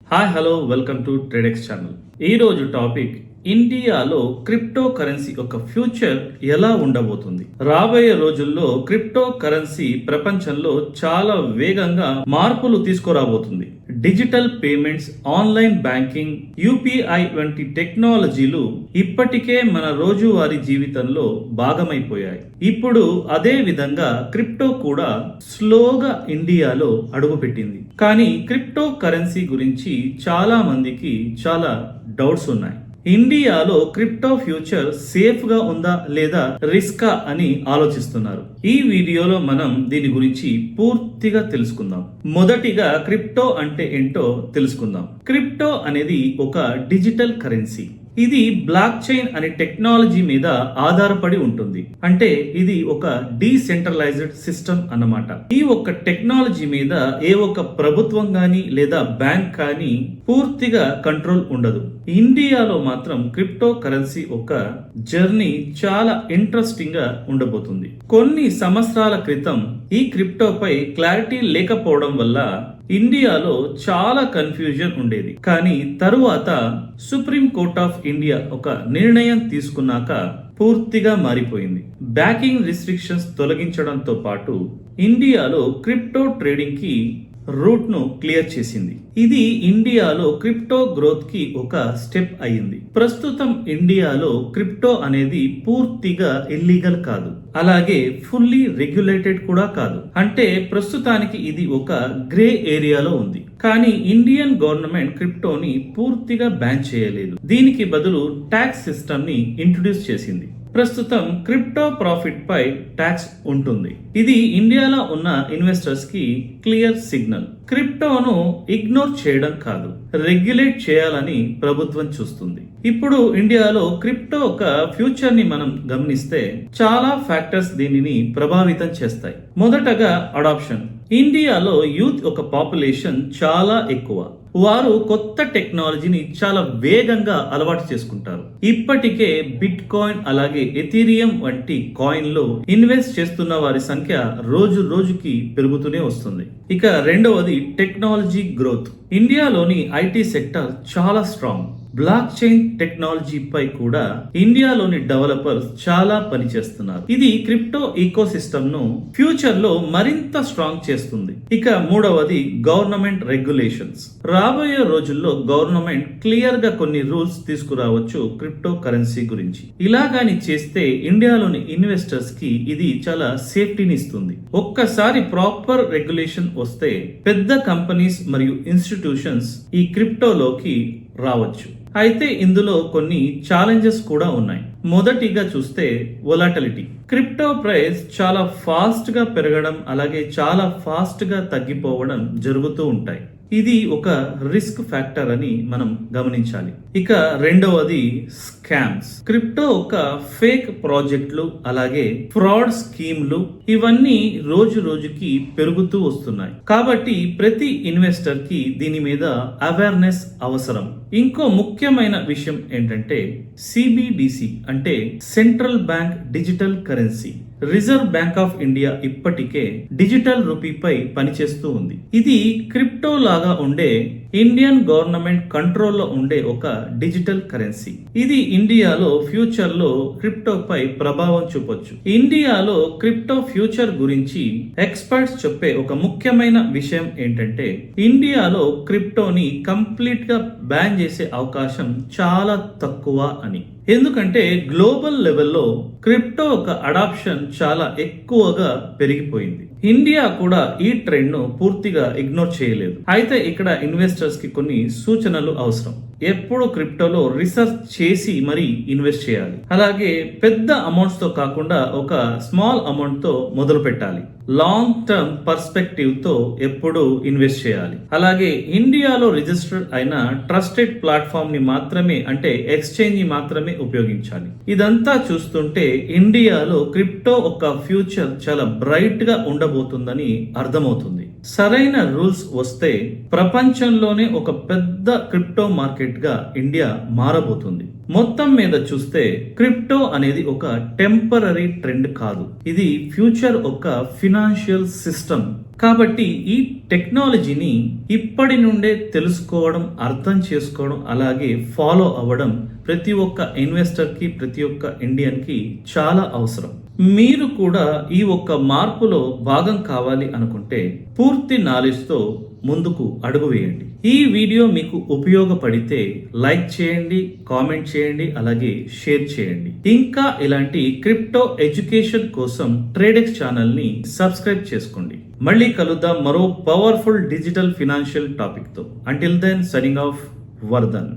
Hi hello welcome to Tradex channel. ఈరోజు topic ఇండియాలో crypto currency యొక్క ఫ్యూచర్ ఎలా ఉండబోతుంది. రాబోయే రోజుల్లో క్రిప్టో కరెన్సీ ప్రపంచంలో చాలా వేగంగా మార్పులు తీసుకురాబోతుంది. Digital payments, online banking, UPI వంటి టెక్నాలజీలు ఇప్పటికే మన రోజువారీ జీవితంలో భాగమైపోయాయి. ఇప్పుడు అదే విధంగా క్రిప్టో కూడా స్లోగా ఇండియాలో అడుగుపెట్టింది. కానీ క్రిప్టో కరెన్సీ గురించి చాలా మందికి చాలా డౌట్స్ ఉన్నాయి. ఇండియాలో క్రిప్టో ఫ్యూచర్ సేఫ్ గా ఉందా లేదా రిస్కా అని ఆలోచిస్తున్నారు. ఈ వీడియోలో మనం దీని గురించి పూర్తిగా తెలుసుకుందాం. మొదటిగా క్రిప్టో అంటే ఏంటో తెలుసుకుందాం. క్రిప్టో అనేది ఒక డిజిటల్ కరెన్సీ. ఇది బ్లాక్ చైన్ అనే టెక్నాలజీ మీద ఆధారపడి ఉంటుంది. అంటే ఇది ఒక డీసెంట్రలైజ్డ్ సిస్టమ్ అన్నమాట. ఈ ఒక్క టెక్నాలజీ మీద ఏ ఒక్క ప్రభుత్వం కానీ లేదా బ్యాంక్ కానీ పూర్తిగా కంట్రోల్ ఉండదు. ఇండియాలో మాత్రం క్రిప్టో కరెన్సీ ఒక జర్నీ చాలా ఇంట్రెస్టింగ్ గా ఉండబోతుంది. కొన్ని సంవత్సరాల క్రితం ఈ క్రిప్టోపై క్లారిటీ లేకపోవడం వల్ల ఇండియాలో చాలా కన్ఫ్యూజన్ ఉండేది. కానీ తరువాత సుప్రీం కోర్ట్ ఆఫ్ ఇండియా ఒక నిర్ణయం తీసుకున్నాక పూర్తిగా మారిపోయింది. బ్యాంకింగ్ రిస్ట్రిక్షన్స్ తొలగించడంతో పాటు ఇండియాలో క్రిప్టో ట్రేడింగ్ కి రూట్ ను క్లియర్ చేసింది. ఇది ఇండియాలో క్రిప్టో గ్రోత్ కి ఒక స్టెప్ అయింది. ప్రస్తుతం ఇండియాలో క్రిప్టో అనేది పూర్తిగా ఇల్లీగల్ కాదు, అలాగే ఫుల్లీ రెగ్యులేటెడ్ కూడా కాదు. అంటే ప్రస్తుతానికి ఇది ఒక గ్రే ఏరియాలో ఉంది. కానీ ఇండియన్ గవర్నమెంట్ క్రిప్టోని పూర్తిగా బ్యాన్ చేయలేదు. దీనికి బదులు ట్యాక్స్ సిస్టమ్ ని ఇంట్రొడ్యూస్ చేసింది. ప్రస్తుతం క్రిప్టో ప్రాఫిట్ పై ట్యాక్స్ ఉంటుంది. ఇది ఇండియాలో ఉన్న ఇన్వెస్టర్స్ కి క్లియర్ సిగ్నల్. క్రిప్టోను ఇగ్నోర్ చేయడం కాదు, రెగ్యులేట్ చేయాలని ప్రభుత్వం చూస్తుంది. ఇప్పుడు ఇండియాలో క్రిప్టో ఒక ఫ్యూచర్ ని మనం గమనిస్తే చాలా ఫ్యాక్టర్స్ దీనిని ప్రభావితం చేస్తాయి. మొదటగా అడాప్షన్. ఇండియాలో యూత్ ఒక పాపులేషన్ చాలా ఎక్కువ. వారు కొత్త టెక్నాలజీని చాలా వేగంగా అలవాటు చేసుకుంటారు. ఇప్పటికే బిట్ కాయిన్ అలాగే ఎథీరియం వంటి కాయిన్ లో ఇన్వెస్ట్ చేస్తున్న వారి సంఖ్య రోజు రోజుకి పెరుగుతూనే వస్తుంది. ఇక రెండవది టెక్నాలజీ గ్రోత్. ఇండియాలోని ఐటీ సెక్టర్ చాలా స్ట్రాంగ్. బ్లాక్ చైన్ టెక్నాలజీ పై కూడా ఇండియాలోని డెవలపర్స్ చాలా పనిచేస్తున్నారు. ఇది క్రిప్టో ఈకో సిస్టమ్ ను ఫ్యూచర్ లో మరింత స్ట్రాంగ్ చేస్తుంది. ఇక మూడవది గవర్నమెంట్ రెగ్యులేషన్స్. రాబోయే రోజుల్లో గవర్నమెంట్ క్లియర్ గా కొన్ని రూల్స్ తీసుకురావచ్చు క్రిప్టో కరెన్సీ గురించి. ఇలాగాని చేస్తే ఇండియాలోని ఇన్వెస్టర్స్ కి ఇది చాలా సేఫ్టీని ఇస్తుంది. ఒక్కసారి ప్రాపర్ రెగ్యులేషన్ వస్తే పెద్ద కంపెనీస్ మరియు ఇన్స్టిట్యూషన్స్ ఈ క్రిప్టోలోకి రావచ్చు. అయితే ఇందులో కొన్ని ఛాలెంజెస్ కూడా ఉన్నాయి. మొదటిగా చూస్తే వొలాటిలిటీ. క్రిప్టో ప్రైస్ చాలా ఫాస్ట్ గా పెరగడం అలాగే చాలా ఫాస్ట్ గా తగ్గిపోవడం జరుగుతూ ఉంటాయి. ఇది ఒక రిస్క్ ఫ్యాక్టర్ అని మనం గమనించాలి. ఇక రెండవది స్కామ్స్. క్రిప్టో ఒక ఫేక్ ప్రాజెక్టులు అలాగే ఫ్రాడ్ స్కీమ్లు ఇవన్నీ రోజు రోజుకి పెరుగుతూ వస్తున్నాయి. కాబట్టి ప్రతి ఇన్వెస్టర్ కి దీని మీద అవేర్నెస్ అవసరం. ఇంకో ముఖ్యమైన విషయం ఏంటంటే సిబిడిసి అంటే central bank digital currency. Reserve bank of India ఇప్పటికే డిజిటల్ రూపీపై పనిచేస్తూ ఉంది. ఇది క్రిప్టో లాగా ఉండే ఇండియన్ గవర్నమెంట్ కంట్రోల్లో ఉండే ఒక డిజిటల్ కరెన్సీ. ఇది ఇండియాలో ఫ్యూచర్ లో క్రిప్టోపై ప్రభావం చూపొచ్చు. ఇండియాలో క్రిప్టో ఫ్యూచర్ గురించి ఎక్స్పర్ట్స్ చెప్పే ఒక ముఖ్యమైన విషయం ఏంటంటే ఇండియాలో క్రిప్టోని కంప్లీట్ గా బ్యాన్ చేసే అవకాశం చాలా తక్కువ అని. ఎందుకంటే గ్లోబల్ లెవెల్లో క్రిప్టో ఒక అడాప్షన్ చాలా ఎక్కువగా పెరిగిపోయింది. ఇండియా కూడా ఈ ట్రెండ్ ను పూర్తిగా ఇగ్నోర్ చేయలేదు. అయితే ఇక్కడ ఇన్వెస్టర్స్ కి కొన్ని సూచనలు అవసరం. ఎప్పుడు క్రిప్టోలో రీసెర్చ్ చేసి మరి ఇన్వెస్ట్ చేయాలి. అలాగే పెద్ద అమౌంట్స్ తో కాకుండా ఒక స్మాల్ అమౌంట్ తో మొదలు పెట్టాలి. లాంగ్ టర్మ్ పర్స్పెక్టివ్ తో ఎప్పుడు ఇన్వెస్ట్ చేయాలి. అలాగే ఇండియాలో రిజిస్టర్డ్ అయిన ట్రస్టెడ్ ప్లాట్ఫామ్ ని మాత్రమే అంటే ఎక్స్చేంజ్ ని మాత్రమే ఉపయోగించాలి. ఇదంతా చూస్తుంటే ఇండియాలో క్రిప్టో ఒక ఫ్యూచర్ చాలా బ్రైట్ గా ఉండబోతుందని అర్థమవుతుంది. సరైన రూల్స్ వస్తే ప్రపంచంలోనే ఒక పెద్ద క్రిప్టో మార్కెట్ గా ఇండియా మారబోతుంది. మొత్తం మీద చూస్తే క్రిప్టో అనేది ఒక టెంపరరీ ట్రెండ్ కాదు. ఇది ఫ్యూచర్ ఒక ఫినాన్షియల్ సిస్టమ్. కాబట్టి ఈ టెక్నాలజీని ఇప్పటి నుండే తెలుసుకోవడం, అర్థం చేసుకోవడం, అలాగే ఫాలో అవ్వడం ప్రతి ఒక్క ఇన్వెస్టర్కి, ప్రతి ఒక్క ఇండియన్కి చాలా అవసరం. మీరు కూడా ఈ ఒక్క మార్పులో భాగం కావాలి అనుకుంటే పూర్తి నాలెడ్జ్తో ముందుకు అడుగు వేయండి. ఈ వీడియో మీకు ఉపయోగపడితే లైక్ చేయండి, కామెంట్ చేయండి, అలాగే షేర్ చేయండి. ఇంకా ఇలాంటి క్రిప్టో ఎడ్యుకేషన్ కోసం ట్రేడెక్స్ ఛానల్ని సబ్స్క్రైబ్ చేసుకోండి. మళ్ళీ కలుద్దాం మరో పవర్ఫుల్ డిజిటల్ ఫినాన్షియల్ టాపిక్తో. Until then, signing off, Vardhan.